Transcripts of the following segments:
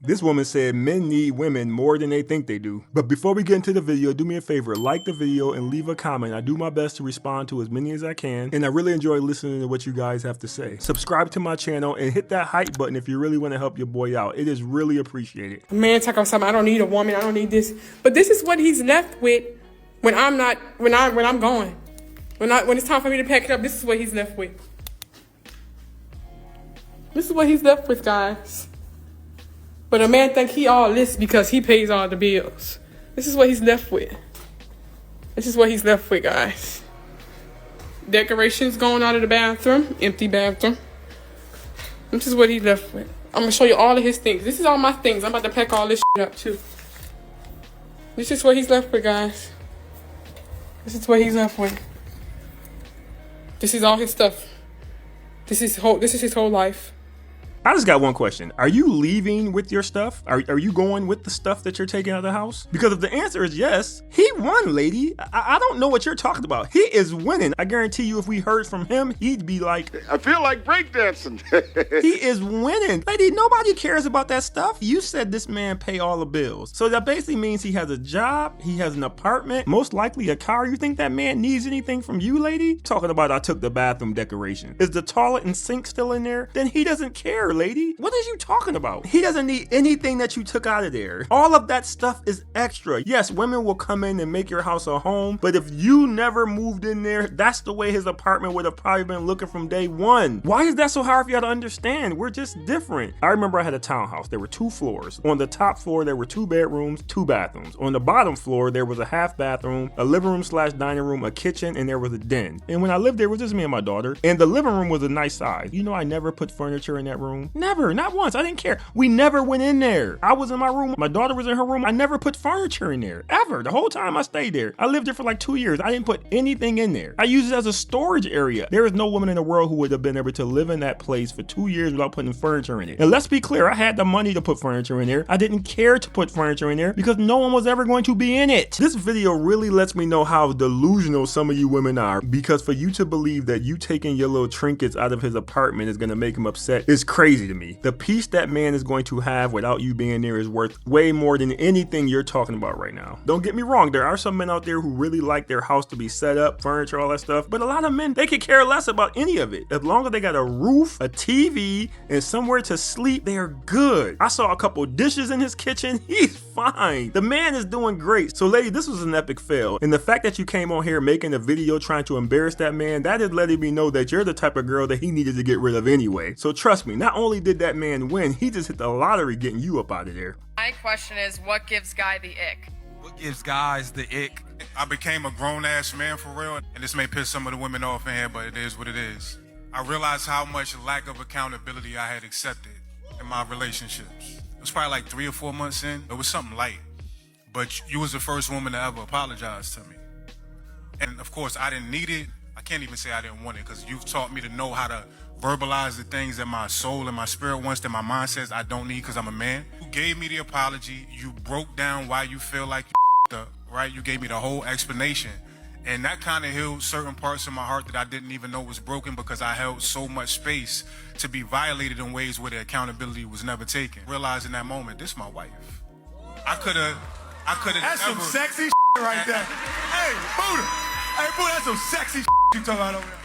This woman said men need women more than they think they do. But before we get into the video, do me a favor, like the video and leave a comment. I do my best to respond to as many as I can, and I really enjoy listening to what you guys have to say. Subscribe to my channel and hit that hype button if you really want to help your boy out. It is really appreciated. A man talk about something, I don't need a woman, I don't need this. But this is what he's left with when I'm gone. When it's time for me to pack it up, this is what he's left with. This is what he's left with, guys. But a man think he all this because he pays all the bills. This is what he's left with. This is what he's left with, guys. Decorations going out of the bathroom. Empty bathroom. This is what he's left with. I'm going to show you all of his things. This is all my things. I'm about to pack all this shit up, too. This is what he's left with, guys. This is what he's left with. This is all his stuff. This is his whole life. I just got one question. Are you leaving with your stuff? Are you going with the stuff that you're taking out of the house? Because if the answer is yes, he won, lady. I don't know what you're talking about. He is winning. I guarantee you if we heard from him, he'd be like, I feel like breakdancing. he is winning. Lady, nobody cares about that stuff. You said this man pay all the bills. So that basically means he has a job, he has an apartment, most likely a car. You think that man needs anything from you, lady? Talking about I took the bathroom decoration. Is the toilet and sink still in there? Then he doesn't care, lady. What is you talking about? He doesn't need anything that you took out of there. All of that stuff is extra. Yes, women will come in and make your house a home, but if you never moved in there, that's the way his apartment would have probably been looking from day one. Why is that so hard for y'all to understand? We're just different. I remember I had a townhouse. There were 2 floors. On the top floor, there were 2 bedrooms, 2 bathrooms. On the bottom floor, there was a half bathroom, a living room / dining room, a kitchen, and there was a den. And when I lived there, it was just me and my daughter. And the living room was a nice size. You know, I never put furniture in that room. Never, not once. I didn't care. We never went in there. I was in my room. My daughter was in her room. I never put furniture in there, ever. The whole time I stayed there. I lived there for like 2 years. I didn't put anything in there. I used it as a storage area. There is no woman in the world who would have been able to live in that place for 2 years without putting furniture in it. And let's be clear, I had the money to put furniture in there. I didn't care to put furniture in there because no one was ever going to be in it. This video really lets me know how delusional some of you women are, because for you to believe that you taking your little trinkets out of his apartment is going to make him upset is crazy to me. The peace that man is going to have without you being there is worth way more than anything you're talking about right now. Don't get me wrong, there are some men out there who really like their house to be set up, furniture, all that stuff, but a lot of men, they could care less about any of it. As long as they got a roof, a TV, and somewhere to sleep, they are good. I saw a couple dishes in his kitchen. He's fine. The man is doing great. So lady, this was an epic fail. And the fact that you came on here making a video trying to embarrass that man, that is letting me know that you're the type of girl that he needed to get rid of anyway. So trust me, not only did that man win, he just hit the lottery getting you up out of there. My question is, what gives Guy the ick? What gives guys the ick? I became a grown-ass man for real, and this may piss some of the women off in here, but it is what it is. I realized how much lack of accountability I had accepted in my relationships. It was probably like 3 or 4 months in. It was something light, but you was the first woman to ever apologize to me. And of course, I didn't need it. I can't even say I didn't want it, because you've taught me to know how to verbalize the things that my soul and my spirit wants that my mind says I don't need because I'm a man. You gave me the apology. You broke down why you feel like you up, right? You gave me the whole explanation. And that kind of healed certain parts of my heart that I didn't even know was broken, because I held so much space to be violated in ways where the accountability was never taken. Realized in that moment, this is my wife. I could have That's never, some sexy right there. Hey, Buddha. Hey, Buddha, that's some sexy you talking about over there.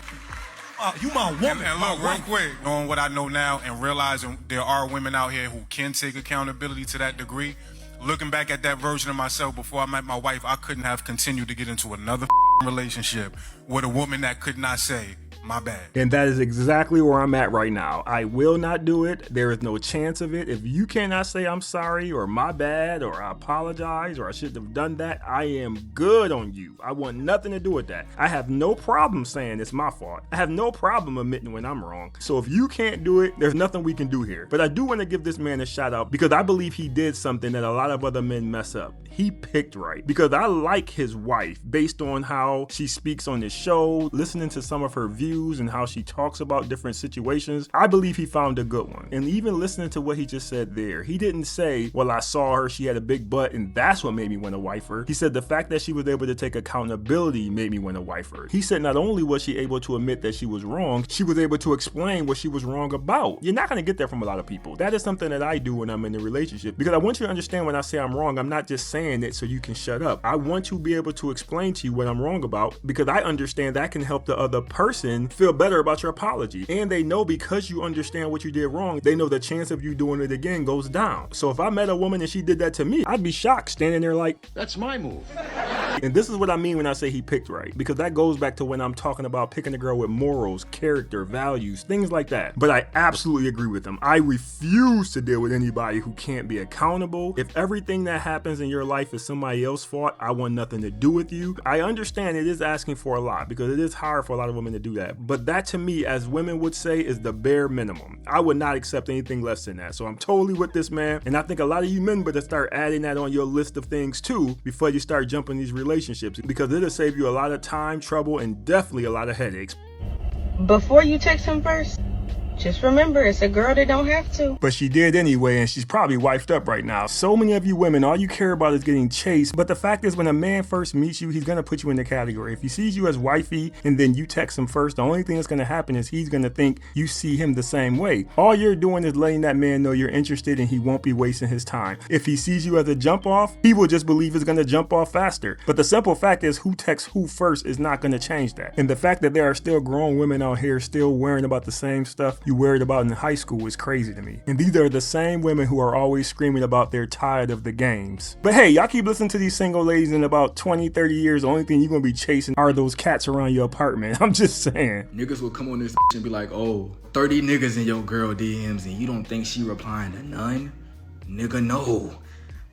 You my woman. And look, real quick, knowing what I know now and realizing there are women out here who can take accountability to that degree, looking back at that version of myself before I met my wife, I couldn't have continued to get into another relationship with a woman that could not say, my bad. And that is exactly where I'm at right now. I will not do it. There is no chance of it. If you cannot say I'm sorry or my bad or I apologize or I shouldn't have done that, I am good on you. I want nothing to do with that. I have no problem saying it's my fault. I have no problem admitting when I'm wrong. So if you can't do it, there's nothing we can do here. But I do want to give this man a shout out, because I believe he did something that a lot of other men mess up. He picked right, because I like his wife based on how she speaks on this show, listening to some of her views. values and how she talks about different situations, I believe he found a good one. And even listening to what he just said there, he didn't say, well, I saw her, she had a big butt, and that's what made me want to wife her. He said the fact that she was able to take accountability made me want to wife her. He said not only was she able to admit that she was wrong, she was able to explain what she was wrong about. You're not going to get that from a lot of people. That is something that I do when I'm in a relationship, because I want you to understand when I say I'm wrong, I'm not just saying it so you can shut up. I want to be able to explain to you what I'm wrong about, because I understand that can help the other person feel better about your apology. And they know because you understand what you did wrong, they know the chance of you doing it again goes down. So if I met a woman and she did that to me, I'd be shocked, standing there like, That's my move. and this is what I mean when I say he picked right, because that goes back to when I'm talking about picking a girl with morals, character, values, things like that. But I absolutely agree with him. I refuse to deal with anybody who can't be accountable. If everything that happens in your life is somebody else's fault, I want nothing to do with you. I understand it is asking for a lot, because it is hard for a lot of women to do that. But that, to me, as women would say, is the bare minimum. I would not accept anything less than that. So I'm totally with this man, and I think a lot of you men better start adding that on your list of things too before you start jumping these relationships, because it'll save you a lot of time, trouble, and definitely a lot of headaches. Before you text him first, just remember, it's a girl that don't have to. But she did anyway, and she's probably wifed up right now. So many of you women, all you care about is getting chased. But the fact is, when a man first meets you, he's going to put you in the category. If he sees you as wifey and then you text him first, the only thing that's going to happen is he's going to think you see him the same way. All you're doing is letting that man know you're interested, and he won't be wasting his time. If he sees you as a jump off, he will just believe it's going to jump off faster. But the simple fact is, who texts who first is not going to change that. And the fact that there are still grown women out here still worrying about the same stuff you worried about in high school is crazy to me. And these are the same women who are always screaming about they're tired of the games. But hey, y'all keep listening to these single ladies, in about 20, 30 years, the only thing you're gonna be chasing are those cats around your apartment. I'm just saying. Niggas will come on this and be like, oh, 30 niggas in your girl DMs and you don't think she replying to none? Nigga, no.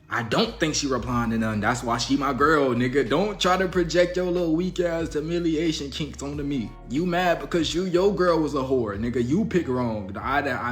I don't think she replying to none. That's why she my girl, nigga. Don't try to project your little weak ass humiliation kinks onto me. You mad because your girl was a whore, nigga. You pick wrong.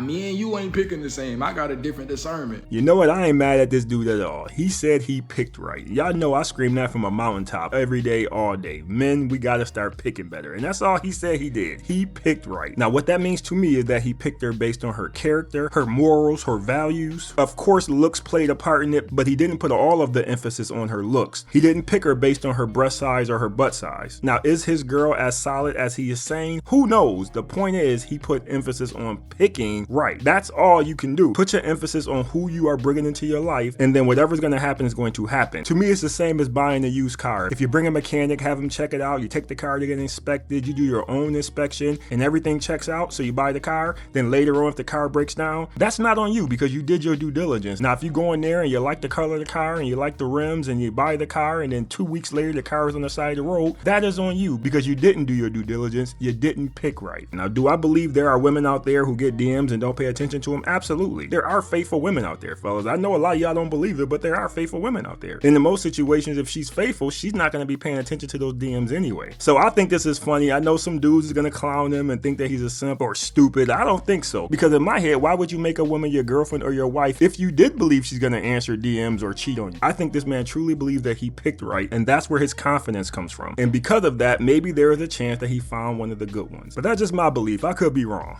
Me and you ain't picking the same. I got a different discernment. You know what? I ain't mad at this dude at all. He said he picked right. Y'all know I scream that from a mountaintop every day, all day. Men, we gotta start picking better. And that's all he said he did. He picked right. Now, what that means to me is that he picked her based on her character, her morals, her values. Of course, looks played a part in it, but he didn't put all of the emphasis on her looks. He didn't pick her based on her breast size or her butt size. Now, is his girl as solid as he is saying? Who knows? The point is, he put emphasis on picking right. That's all you can do. Put your emphasis on who you are bringing into your life, and then whatever's going to happen is going to happen. To me, it's the same as buying a used car. If you bring a mechanic, have him check it out, you take the car to get inspected, you do your own inspection, and everything checks out, so you buy the car, then later on, if the car breaks down, that's not on you because you did your due diligence. Now, if you go in there and you like the color of the car and you like the rims and you buy the car and then 2 weeks later the car is on the side of the road, that is on you because you didn't do your due diligence. You didn't pick right. Now, do I believe there are women out there who get DMs and don't pay attention to them? Absolutely. There are faithful women out there, fellas. I know a lot of y'all don't believe it, but there are faithful women out there. And in most situations, if she's faithful, she's not going to be paying attention to those DMs anyway. So I think this is funny. I know some dudes is going to clown him and think that he's a simp or stupid. I don't think so. Because in my head, why would you make a woman your girlfriend or your wife if you did believe she's going to answer DMs or cheat on you? I think this man truly believes that he picked right, and that's where his confidence comes from. And because of that, maybe there is a chance that he found one of the good ones. But that's just my belief. I could be wrong.